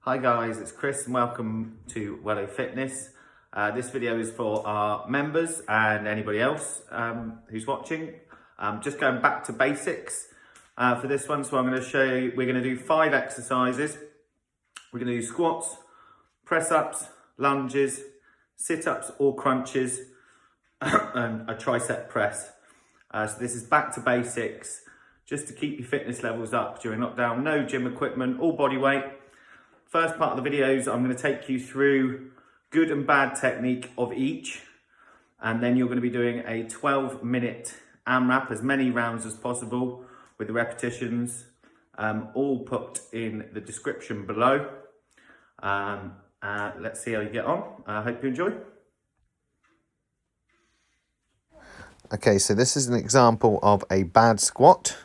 Hi guys, it's Chris and welcome to Wellow Fitness. This video is for our members and anybody else who's watching. Just going back to basics for this one. So I'm going to show you, we're going to do 5 exercises. We're going to do squats, press ups, lunges, sit-ups or crunches, and a tricep press. So this is back to basics, just to keep your fitness levels up during lockdown. No gym equipment, all body weight. First part of the videos, I'm going to take you through good and bad technique of each. And then you're going to be doing a 12-minute AMRAP, as many rounds as possible with the repetitions, all put in the description below. Let's see how you get on. I hope you enjoy. Okay, so this is an example of a bad squat.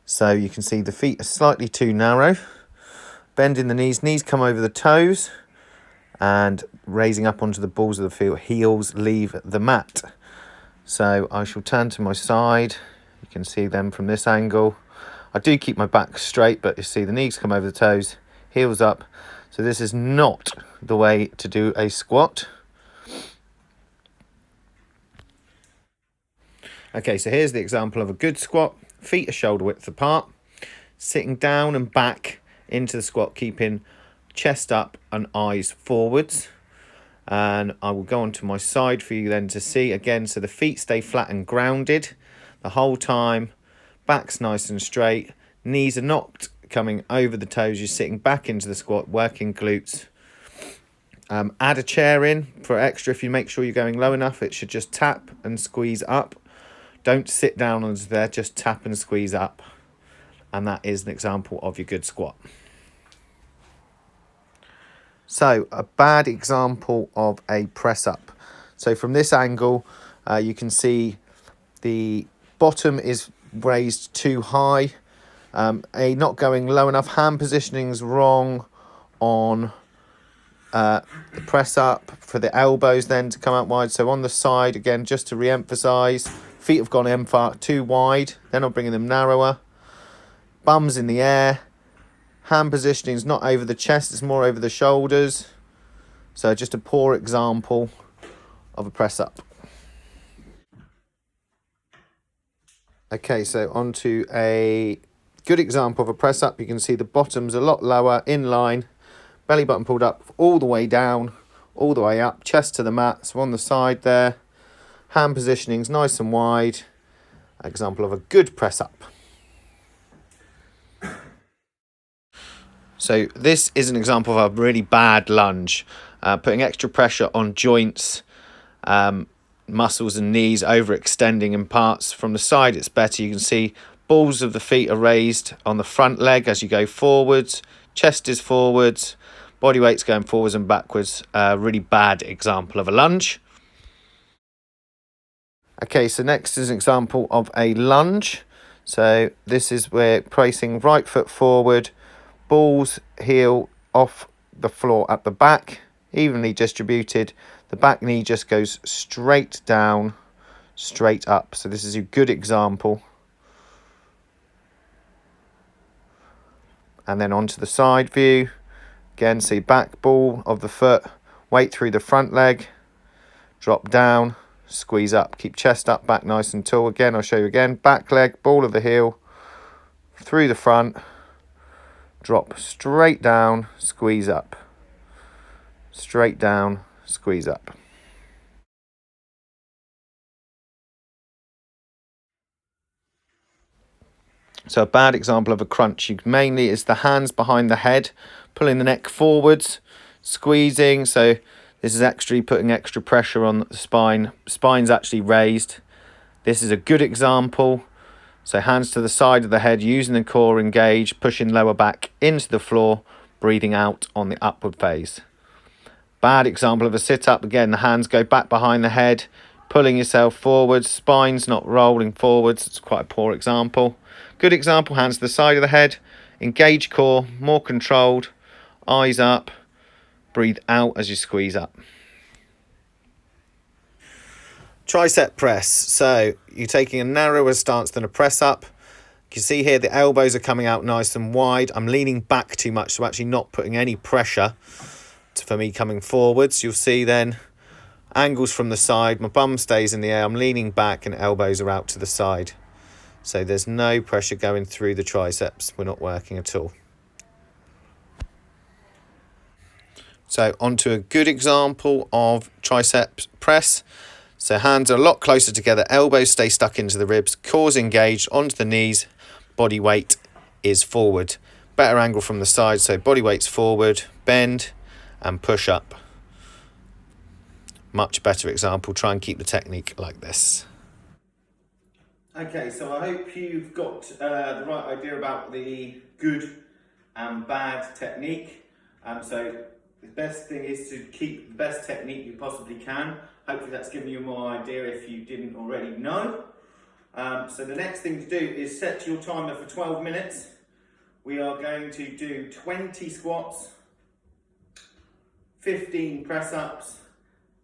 So you can see the feet are slightly too narrow. Bending the knees come over the toes and raising up onto the balls of the feet, heels leave the mat. So I shall turn to my side. You can see them from this angle. I do keep my back straight, but you see the knees come over the toes, heels up. So this is not the way to do a squat. Okay, so here's the example of a good squat. Feet are shoulder width apart, sitting down and back into the squat, keeping chest up and eyes forwards. And I will go onto my side for you then to see again. So the feet stay flat and grounded the whole time. Back's nice and straight. Knees are not coming over the toes. You're sitting back into the squat, working glutes. Add a chair in for extra. If you make sure you're going low enough, it should just tap and squeeze up. Don't sit down onto there, just tap and squeeze up. And that is an example of your good squat. So a bad example of a press up. So from this angle, you can see the bottom is raised too high. Not going low enough. Hand positioning is wrong on the press up for the elbows then to come out wide. So on the side, again, just to re-emphasize, feet have gone far too wide. Then I'm bringing them narrower. Bums in the air. Hand positioning is not over the chest, it's more over the shoulders. So just a poor example of a press up. Okay, so onto a good example of a press up. You can see the bottom's a lot lower, in line. Belly button pulled up all the way down, all the way up. Chest to the mat, so on the side there. Hand positioning's nice and wide. Example of a good press up. So this is an example of a really bad lunge, putting extra pressure on joints, muscles and knees, overextending in parts. From the side it's better. You can see balls of the feet are raised on the front leg as you go forwards, chest is forwards, body weight's going forwards and backwards. Really bad example of a lunge. Okay, so next is an example of a lunge. So this is where placing right foot forward, balls heel off the floor at the back, evenly distributed. The back knee just goes straight down, straight up. So this is a good example. And then onto the side view. Again, see back ball of the foot, weight through the front leg, drop down, squeeze up. Keep chest up, back nice and tall. Again, I'll show you again. Back leg, ball of the heel, through the front, drop straight down, squeeze up. Straight down, squeeze up. So a bad example of a crunch, mainly is the hands behind the head, pulling the neck forwards, squeezing. So this is actually putting extra pressure on the spine. Spine's actually raised. This is a good example. So hands to the side of the head, using the core engaged, pushing lower back into the floor, breathing out on the upward phase. Bad example of a sit-up. Again, the hands go back behind the head, pulling yourself forwards, spine's not rolling forwards. It's quite a poor example. Good example, hands to the side of the head, engage core, more controlled, eyes up, breathe out as you squeeze up. Tricep press. So you're taking a narrower stance than a press up. You can see here the elbows are coming out nice and wide. I'm leaning back too much, so actually not putting any pressure for me coming forwards. You'll see then angles from the side. My bum stays in the air. I'm leaning back and elbows are out to the side. So there's no pressure going through the triceps. We're not working at all. So onto a good example of tricep press. So hands are a lot closer together, elbows stay stuck into the ribs, cores engaged onto the knees, body weight is forward. Better angle from the side, so body weight's forward, bend and push up. Much better example, try and keep the technique like this. Okay, so I hope you've got the right idea about the good and bad technique. So the best thing is to keep the best technique you possibly can. Hopefully that's given you more idea if you didn't already know. So the next thing to do is set your timer for 12 minutes. We are going to do 20 squats, 15 press ups,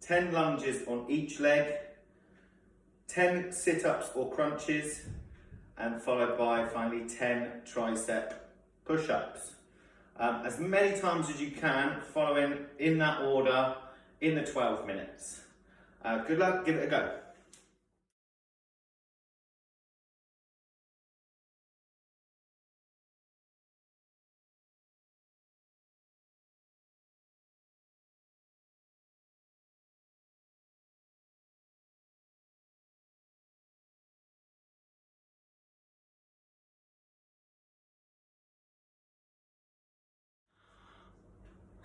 10 lunges on each leg, 10 sit-ups or crunches, and followed by finally 10 tricep push-ups. As many times as you can, following in that order in the 12 minutes. Good luck, give it a go.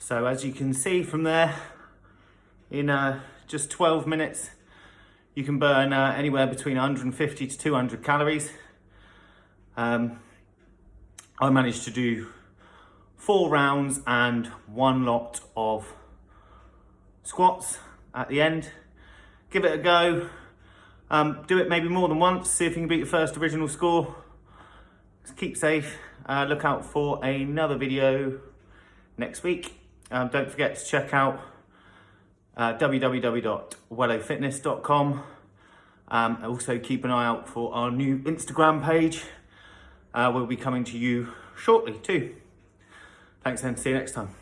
So as you can see from there, in just 12 minutes, you can burn anywhere between 150 to 200 calories. I managed to do 4 rounds and 1 lot of squats at the end. Give it a go. Do it maybe more than once, see if you can beat your first original score. Keep safe. Look out for another video next week. Don't forget to check out www.wellowfitness.com. Also keep an eye out for our new Instagram page. We'll be coming to you shortly too. Thanks then, see you next time.